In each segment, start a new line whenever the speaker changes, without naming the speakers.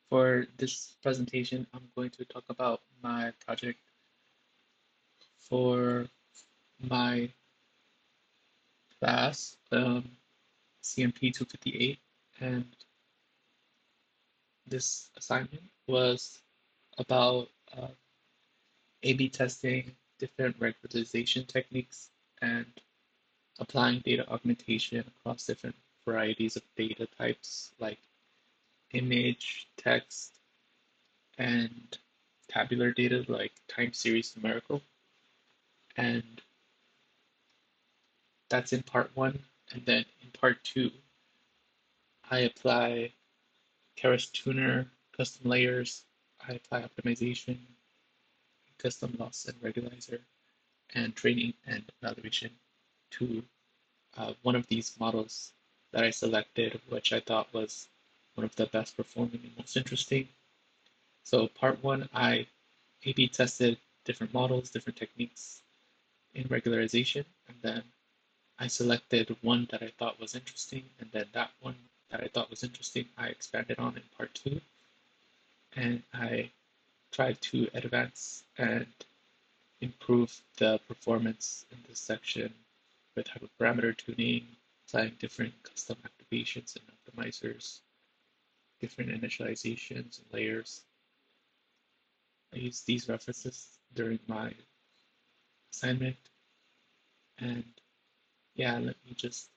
For this presentation, I'm going to talk about my project for my class, CMP 258, and this assignment was about A/B testing different regularization techniques and applying data augmentation across different varieties of data types like image, text, and tabular data like time series numerical. And that's in part one. And then in part two, I apply Keras tuner, custom layers, I apply optimization, custom loss and regularizer, and training and evaluation to one of these models that I selected, which I thought was one of the best performing and most interesting. So part one, I A/B tested different models, different techniques in regularization, and then I selected one that I thought was interesting, and then that one that I thought was interesting, I expanded on in part two, and I tried to advance and improve the performance in this section with hyperparameter tuning, applying different custom activations and optimizers, different initializations and layers. I used these references during my assignment, and yeah, let me just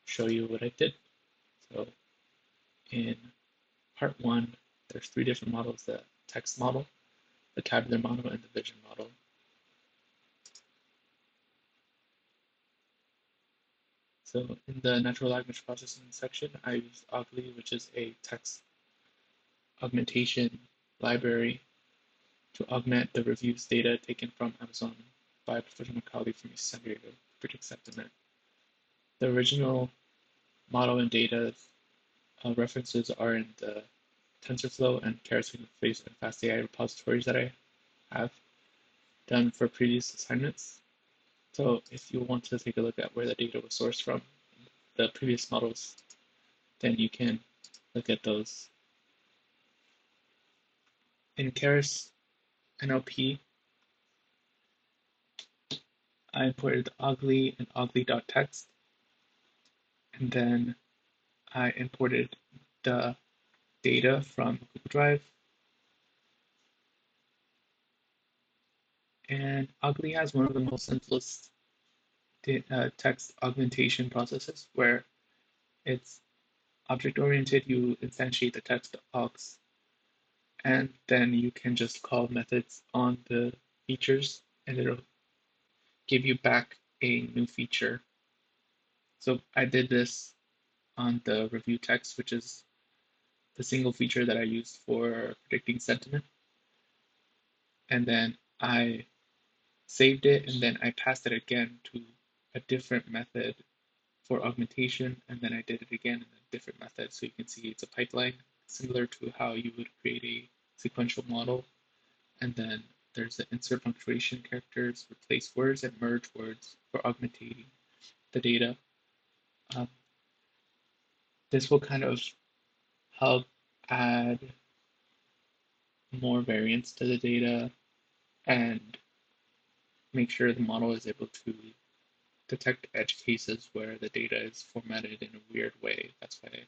show you what I did. So in part one, there's three different models: the text model, the tabular model, and the vision model. So in the natural language processing section, I used Ogly, which is a text augmentation library to augment the reviews data taken from Amazon by a professional colleague from San Diego to predict sentiment. The original model and data references are in the TensorFlow and Keras interface and FastAI repositories that I have done for previous assignments. So if you want to take a look at where the data was sourced from, the previous models, then you can look at those. In Keras NLP, I imported Ogly and ogly.txt, and then I imported the data from Google Drive. And Ogly has one of the most simplest text augmentation processes where it's object-oriented. You instantiate the text augs, and then you can just call methods on the features, and it'll give you back a new feature. So I did this on the review text, which is the single feature that I used for predicting sentiment. And then I saved it, and then I passed it again to a different method for augmentation, and then I did it again in a different method. So you can see it's a pipeline, similar to how you would create a sequential model. And then there's the insert punctuation characters, replace words, and merge words for augmenting the data. This will kind of help add more variance to the data and make sure the model is able to detect edge cases where the data is formatted in a weird way. That's why I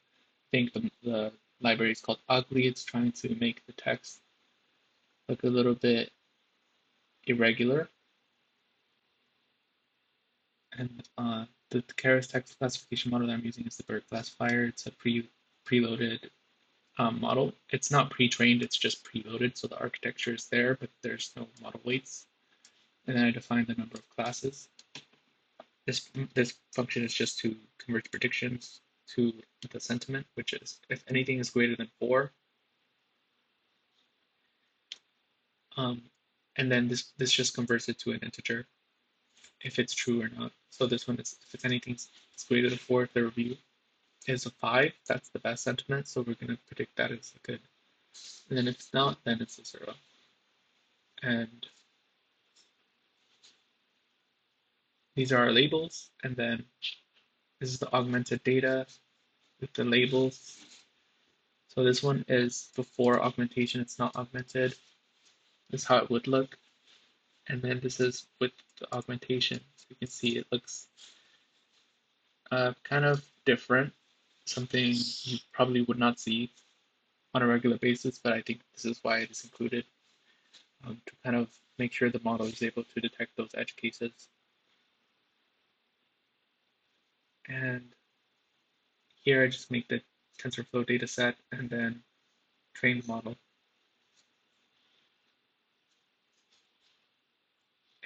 think the library is called Ugly. It's trying to make the text look a little bit irregular. And the Keras text classification model that I'm using is the BERT classifier. It's a preloaded model. It's not pre-trained, it's just preloaded, so the architecture is there, but there's no model weights. And then I define the number of classes. This function is just to convert predictions to the sentiment, which is if anything is greater than 4. And then this just converts it to an integer if it's true or not. So this one is if it's anything is greater than 4, if the review is a 5, that's the best sentiment. So we're going to predict that as a good. And then if it's not, then it's a 0. And these are our labels. And then this is the augmented data with the labels. So this one is before augmentation, it's not augmented. This is how it would look. And then this is with the augmentation. So you can see it looks kind of different, something you probably would not see on a regular basis, but I think this is why it is included, to kind of make sure the model is able to detect those edge cases. And here I just make the TensorFlow dataset and then train the model.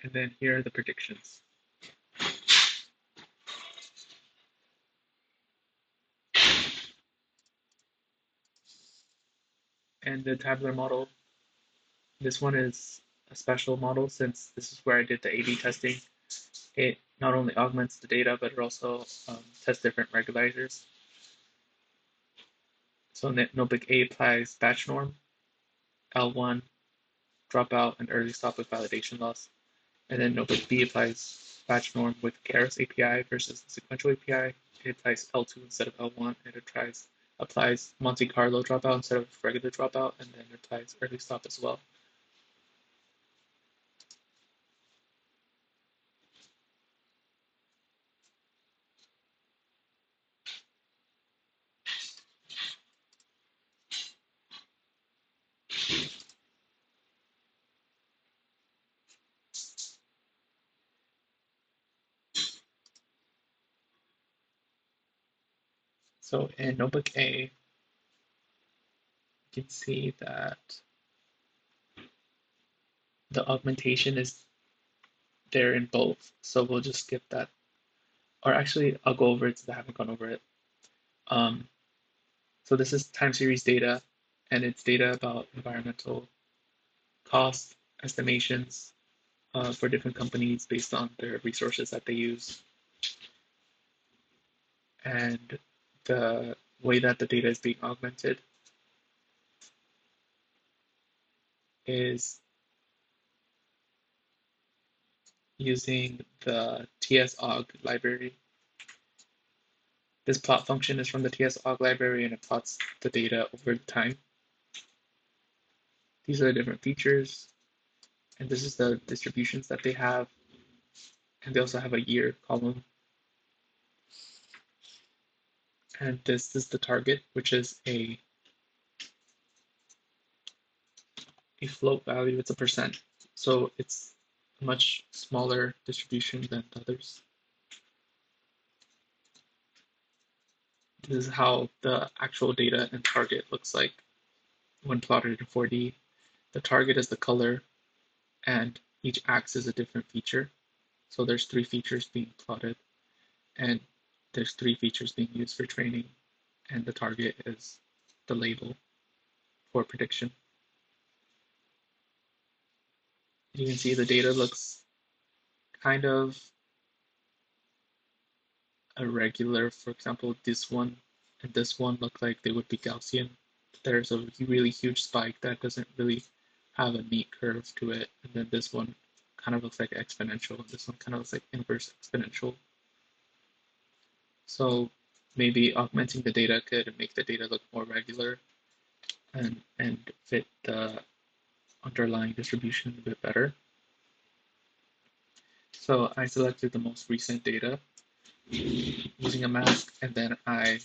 And then here are the predictions. And the tabular model, this one is a special model since this is where I did the A/B testing. It not only augments the data, but it also tests different regularizers. So notebook A applies batch norm, L1, dropout, and early stop with validation loss. And then notebook B applies batch norm with Keras API versus the sequential API. It applies L2 instead of L1. It applies Monte Carlo dropout instead of regular dropout, and then it applies early stop as well. So in notebook A, you can see that the augmentation is there in both. So we'll just skip that. Or actually, I'll go over it since I haven't gone over it. So this is time series data, and it's data about environmental cost estimations for different companies based on their resources that they use. And the way that the data is being augmented is using the tsaug library. This plot function is from the tsaug library, and it plots the data over time. These are the different features, and this is the distributions that they have. And they also have a year column. And this is the target, which is a float value. It's a percent. So it's a much smaller distribution than others. This is how the actual data and target looks like when plotted in 4D. The target is the color, and each axis is a different feature. So there's 3 features being plotted, and there's 3 features being used for training, and the target is the label for prediction. You can see the data looks kind of irregular. For example, this one and this one look like they would be Gaussian. There's a really huge spike that doesn't really have a neat curve to it. And then this one kind of looks like exponential, and this one kind of looks like inverse exponential. So maybe augmenting the data could make the data look more regular and fit the underlying distribution a bit better. So I selected the most recent data using a mask, and then I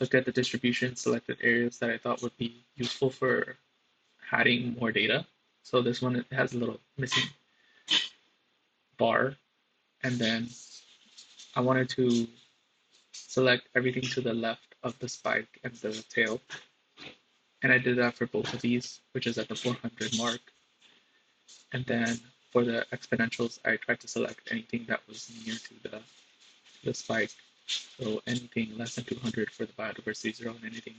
looked at the distribution, selected areas that I thought would be useful for adding more data. So this one, it has a little missing bar, and then I wanted to select everything to the left of the spike and the tail. And I did that for both of these, which is at the 400 mark. And then for the exponentials, I tried to select anything that was near to the spike. So anything less than 200 for the biodiversity zero, and anything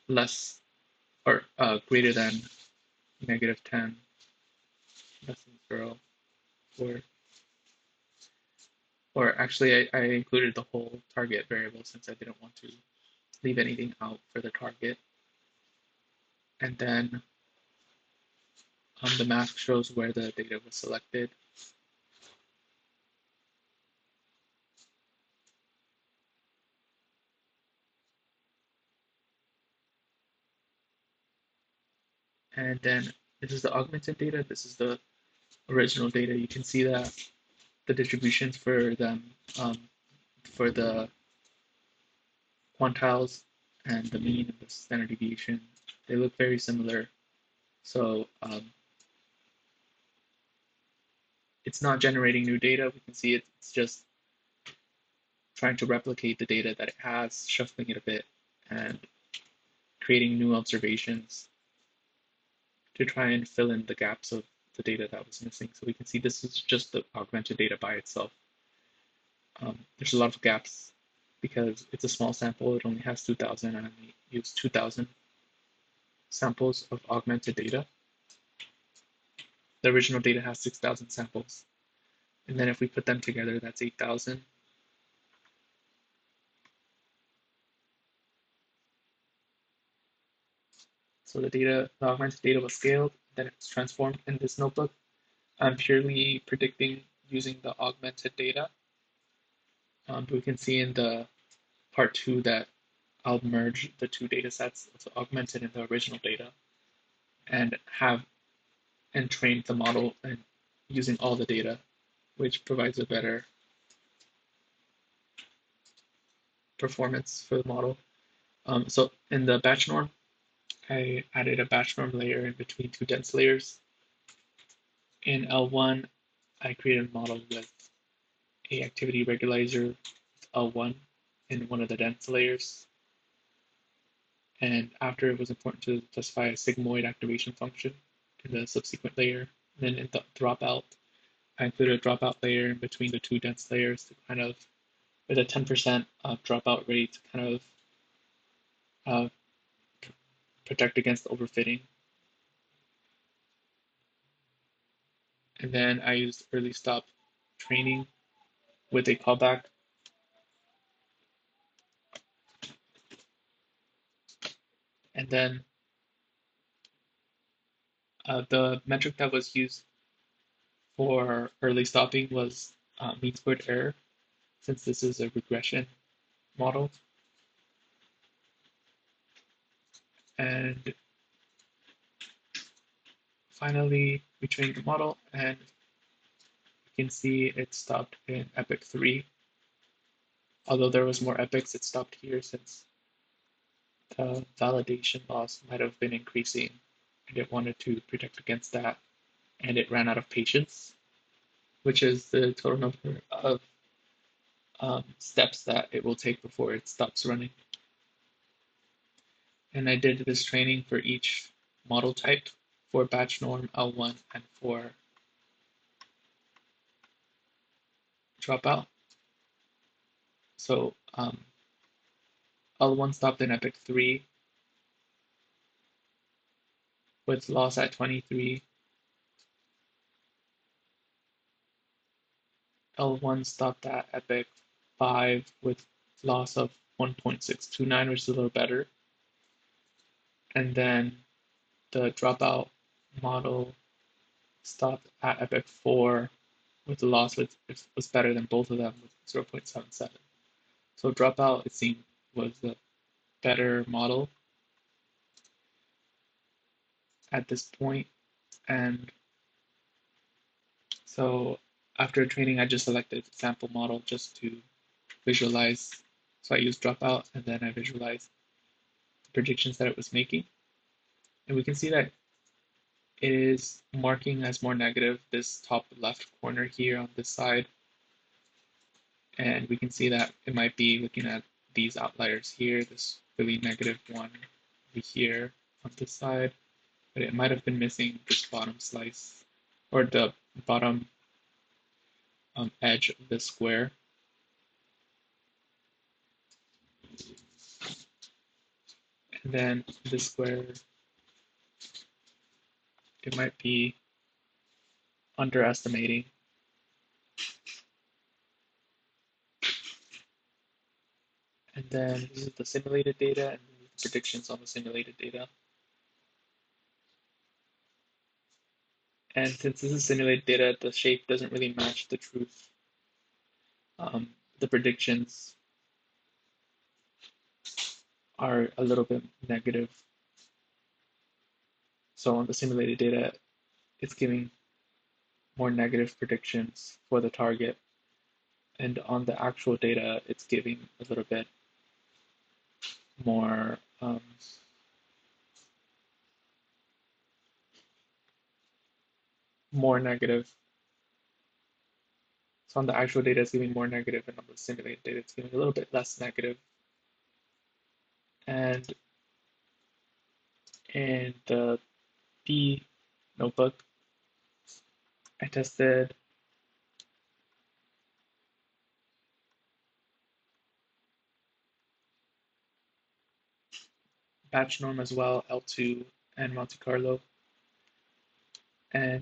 less or greater than -10, less than 0, or actually I included the whole target variable since I didn't want to leave anything out for the target. And then the mask shows where the data was selected. And then this is the augmented data. This is the original data. You can see that the distributions for them, for the quantiles and the mean and the standard deviation, they look very similar. So it's not generating new data. We can see it's just trying to replicate the data that it has, shuffling it a bit, and creating new observations to try and fill in the gaps of the data that was missing. So we can see this is just the augmented data by itself. There's a lot of gaps because it's a small sample. It only has 2,000, and I use 2,000 samples of augmented data. The original data has 6,000 samples. And then if we put them together, that's 8,000. So the augmented data was scaled, then it's transformed in this notebook. I'm purely predicting using the augmented data. We can see in the part 2 that I'll merge the two data sets, so augmented and the original data, and train the model and using all the data, which provides a better performance for the model. So in the batch norm, I added a batch norm layer in between two dense layers. In L1, I created a model with a activity regularizer L1 in one of the dense layers. And after, it was important to specify a sigmoid activation function in the subsequent layer. And then in the dropout, I included a dropout layer in between the two dense layers to kind of, with a 10% dropout rate, to kind of protect against overfitting. And then I used early stop training with a callback. And then the metric that was used for early stopping was mean squared error, since this is a regression model. And finally, we trained the model, and you can see it stopped in epoch 3. Although there was more epochs, it stopped here since the validation loss might have been increasing, and it wanted to protect against that, and it ran out of patience, which is the total number of steps that it will take before it stops running. And I did this training for each model type, for batch norm, L1, and for dropout. So L1 stopped in epoch 3 with loss at 23. L1 stopped at epoch 5 with loss of 1.629, which is a little better. And then the dropout model stopped at epoch 4 with the loss, which was better than both of them with 0.77. So dropout, it seemed, was the better model at this point. And so after training, I just selected sample model just to visualize. So I used dropout, and then I visualized the predictions that it was making. And we can see that it is marking as more negative this top left corner here on this side. And we can see that it might be looking at these outliers here, this really negative one over here on this side, but it might have been missing this bottom slice, or the bottom edge of the square. And then this square, it might be underestimating. And then this is the simulated data and the predictions on the simulated data. And since this is simulated data, the shape doesn't really match the truth. The predictions are a little bit negative. So on the simulated data, it's giving more negative predictions for the target. And on the actual data, it's giving a little bit more more negative. So on the actual data, it's giving more negative, and on the simulated data, it's giving a little bit less negative. And in the B notebook, I tested batch norm as well, L2 and Monte Carlo. And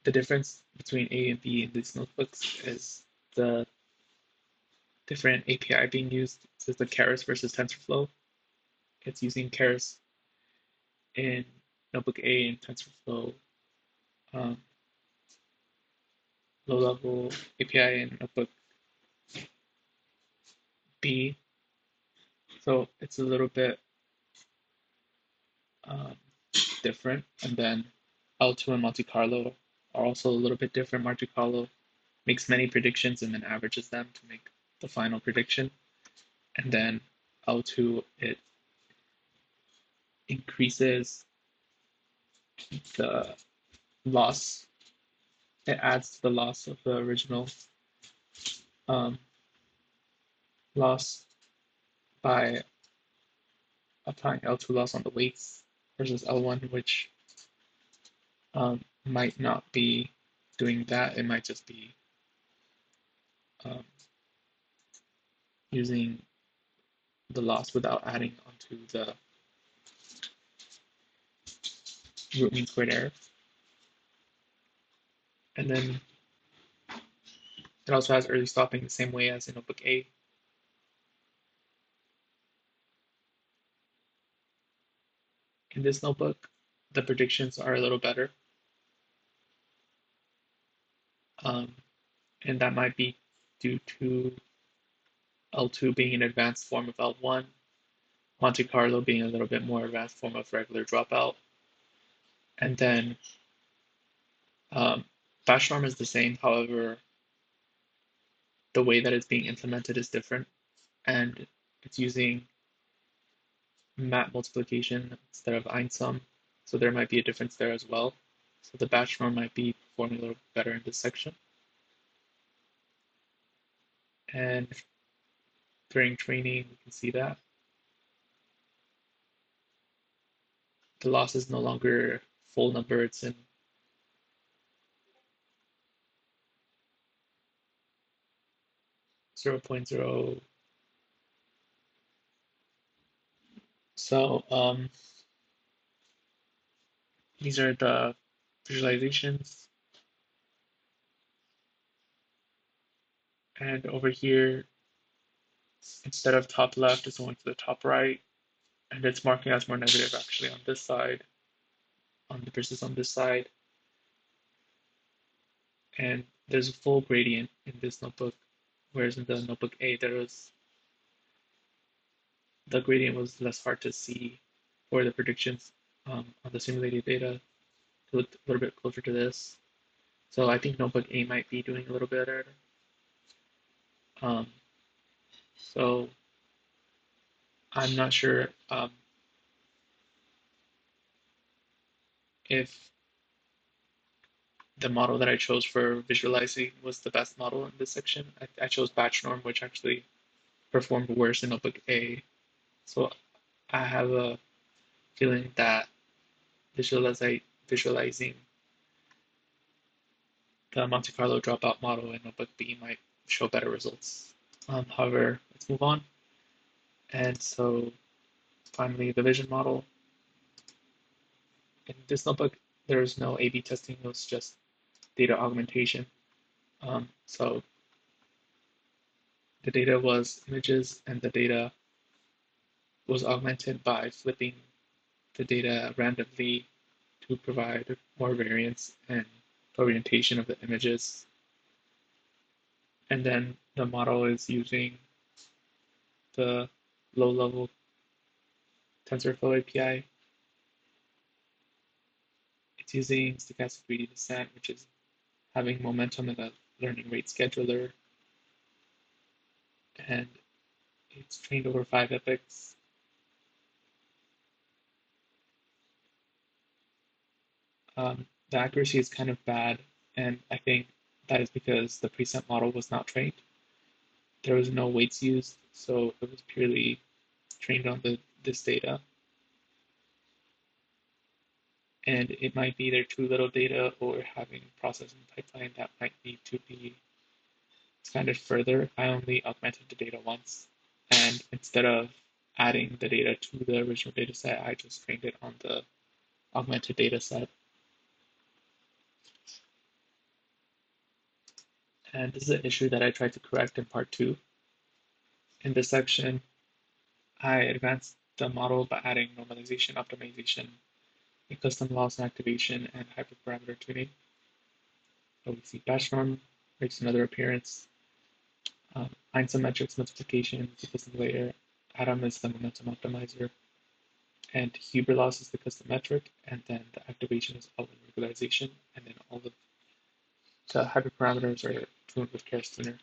the difference between A and B in these notebooks is the different API being used. So the Keras versus TensorFlow. It's using Keras in notebook A and TensorFlow low-level API in notebook B. So it's a little bit different. And then L2 and Monte Carlo are also a little bit different. Monte Carlo makes many predictions and then averages them to make the final prediction. And then L2, it increases the loss. It adds to the loss of the original loss by applying L2 loss on the weights versus L1, which might not be doing that. It might just be using the loss without adding onto the root mean squared error. And then it also has early stopping the same way as in notebook A. In this notebook, the predictions are a little better. And that might be due to L2 being an advanced form of L1, Monte Carlo being a little bit more advanced form of regular dropout. And then batch norm is the same, however, the way that it's being implemented is different, and it's using map multiplication instead of einsum, so there might be a difference there as well. So the batch norm might be performing a little better in this section. And during training, we can see that the loss is no longer full number, it's in 0.0. So these are the visualizations. And over here, instead of top left, it's going to the top right. And it's marking as more negative actually on this side, on the versus on this side. And there's a full gradient in this notebook, whereas in the notebook A, the gradient was less hard to see for the predictions on the simulated data. It looked a little bit closer to this. So I think notebook A might be doing a little better. So I'm not sure if the model that I chose for visualizing was the best model in this section. I chose batch norm, which actually performed worse in notebook A. So I have a feeling that visualizing the Monte Carlo dropout model in notebook B might show better results. However, let's move on. And so finally, the vision model. In this notebook, there's no A/B testing, it was just data augmentation. So the data was images, and the data was augmented by flipping the data randomly to provide more variance and orientation of the images. And then the model is using the low-level TensorFlow API. using stochastic gradient descent, which is having momentum in the learning rate scheduler, and it's trained over 5 epochs. The accuracy is kind of bad, and I think that is because the preset model was not trained. There was no weights used, so it was purely trained on this data. And it might be either too little data or having processing pipeline that might need to be expanded further. I only augmented the data once, and instead of adding the data to the original data set, I just trained it on the augmented data set. And this is an issue that I tried to correct in part 2. In this section, I advanced the model by adding normalization, optimization, a custom loss and activation, and hyperparameter tuning. So we see batch norm makes another appearance. Einstein metrics multiplication is the custom layer. Atom is the momentum optimizer. And Huber loss is the custom metric. And then the activation is all in regularization. And then all of the hyperparameters are tuned with Keras tuner.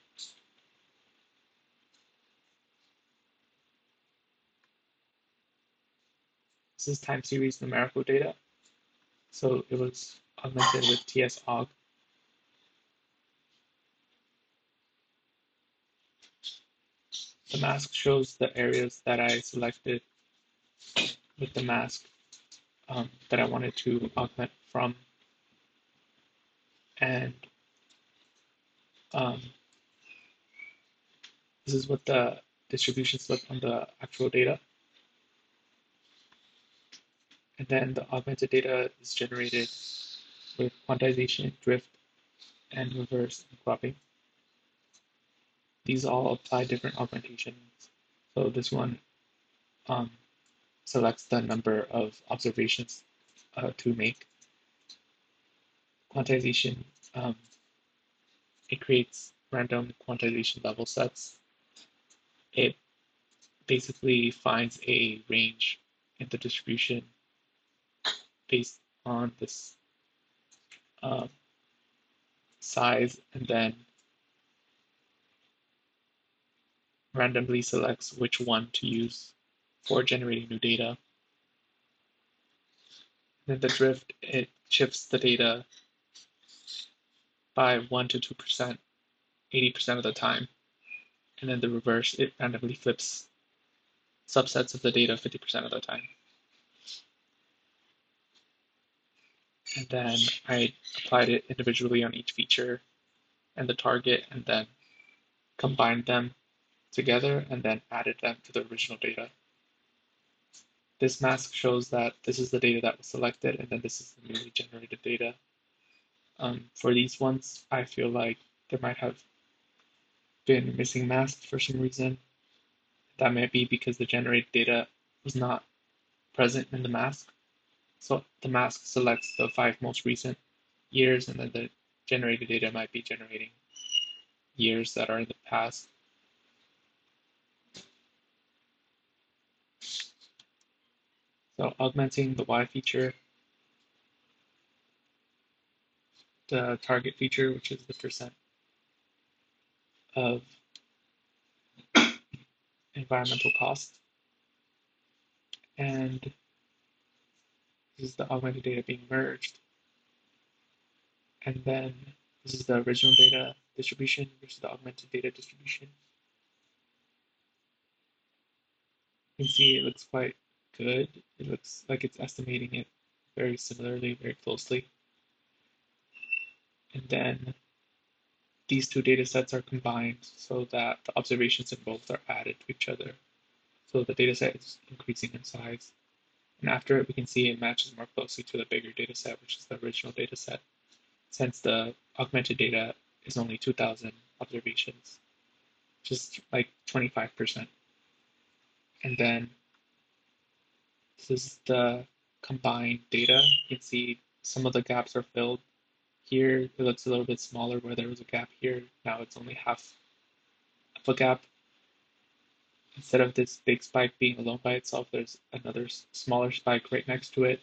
This is time series numerical data. So it was augmented with TS-aug. The mask shows the areas that I selected with the mask that I wanted to augment from. And this is what the distributions look on the actual data. And then the augmented data is generated with quantization, drift, and reverse and cropping. These all apply different augmentations. So this one selects the number of observations to make. Quantization, it creates random quantization level sets. It basically finds a range in the distribution based on this size, and then randomly selects which one to use for generating new data. And then the drift, it shifts the data by 1 to 2%, 80% of the time. And then the reverse, it randomly flips subsets of the data 50% of the time. And then I applied it individually on each feature and the target, and then combined them together and then added them to the original data. This mask shows that this is the data that was selected, and then this is the newly generated data. For these ones, I feel like there might have been missing masks for some reason. That might be because the generated data was not present in the mask. So the mask selects the 5 most recent years, and then the generated data might be generating years that are in the past. So augmenting the Y feature, the target feature, which is the percent of environmental cost, and this is the augmented data being merged. And then this is the original data distribution versus the augmented data distribution. You can see it looks quite good. It looks like it's estimating it very similarly, very closely. And then these two data sets are combined so that the observations in both are added to each other. So the data set is increasing in size. And after it, we can see it matches more closely to the bigger data set, which is the original data set, since the augmented data is only 2,000 observations, just like 25%. And then this is the combined data. You can see some of the gaps are filled. Here, it looks a little bit smaller where there was a gap here. Now it's only half of a gap. Instead of this big spike being alone by itself, there's another smaller spike right next to it.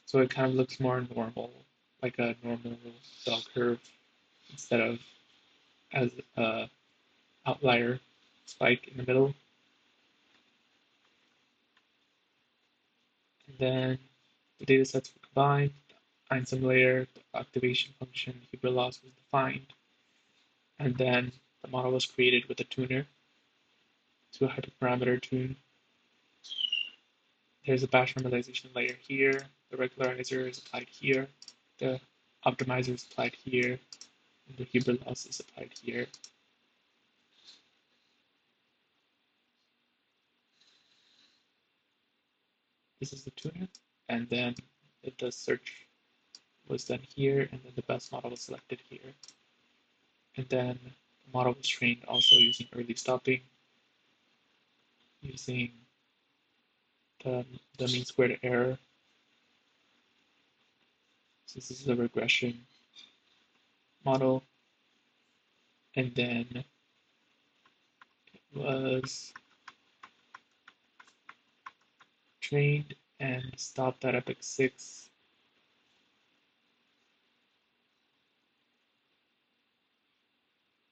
So it kind of looks more normal, like a normal bell curve instead of as a outlier spike in the middle. And then the data sets were combined, the Einstein layer, the activation function, Huber loss was defined, and then the model was created with a tuner to hyperparameter tune. There's a batch normalization layer here, the regularizer is applied here, the optimizer is applied here, and the Huber loss is applied here. This is the tuner, and then the search was done here, and then the best model was selected here. And then the model was trained also using early stopping, using the mean squared error. So this is the regression model, and then it was trained and stopped at epoch 6.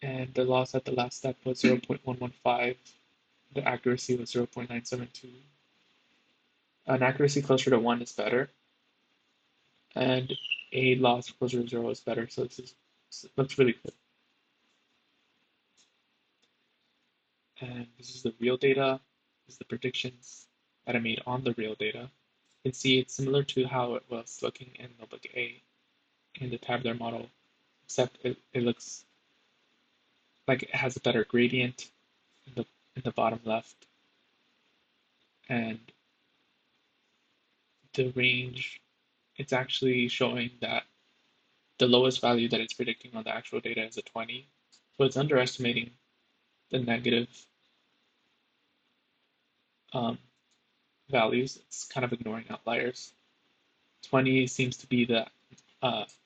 And the loss at the last step was 0.115. The accuracy was 0.972. An accuracy closer to 1 is better, and a loss closer to 0 is better. So this looks really good. And this is the real data. This is the predictions that I made on the real data. You can see it's similar to how it was looking in notebook A in the tabular model, except it looks like it has a better gradient in the bottom left, and the range, it's actually showing that the lowest value that it's predicting on the actual data is a 20. So it's underestimating the negative values. It's kind of ignoring outliers. 20 seems to be the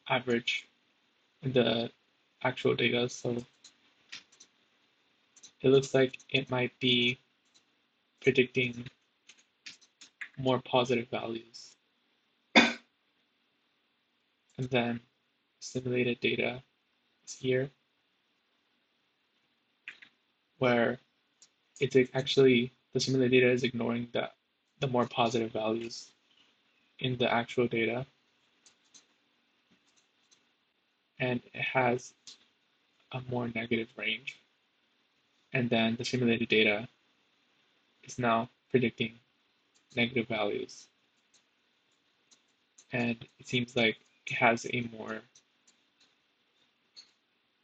average in the actual data, so it looks like it might be predicting more positive values. And then simulated data is here, where it's actually, the simulated data is ignoring the more positive values in the actual data, and it has a more negative range. And then the simulated data is now predicting negative values. And it seems like it has a more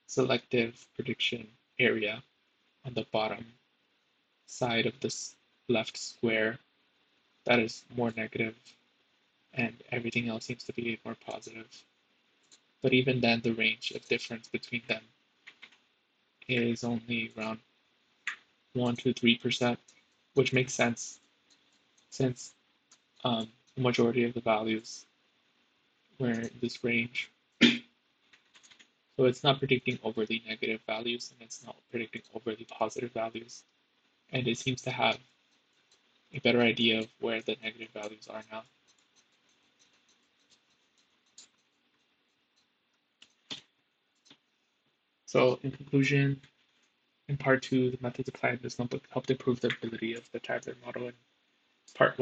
selective prediction area on the bottom side of this left square that is more negative, and everything else seems to be more positive. But even then, the range of difference between them is only around 1 to 3%, which makes sense since the majority of the values were in this range. So it's not predicting overly negative values, and it's not predicting overly positive values. And it seems to have a better idea of where the negative values are now. So in conclusion, in part 2, the methods applied in this notebook helped improve the ability of the tabular model. In part 1,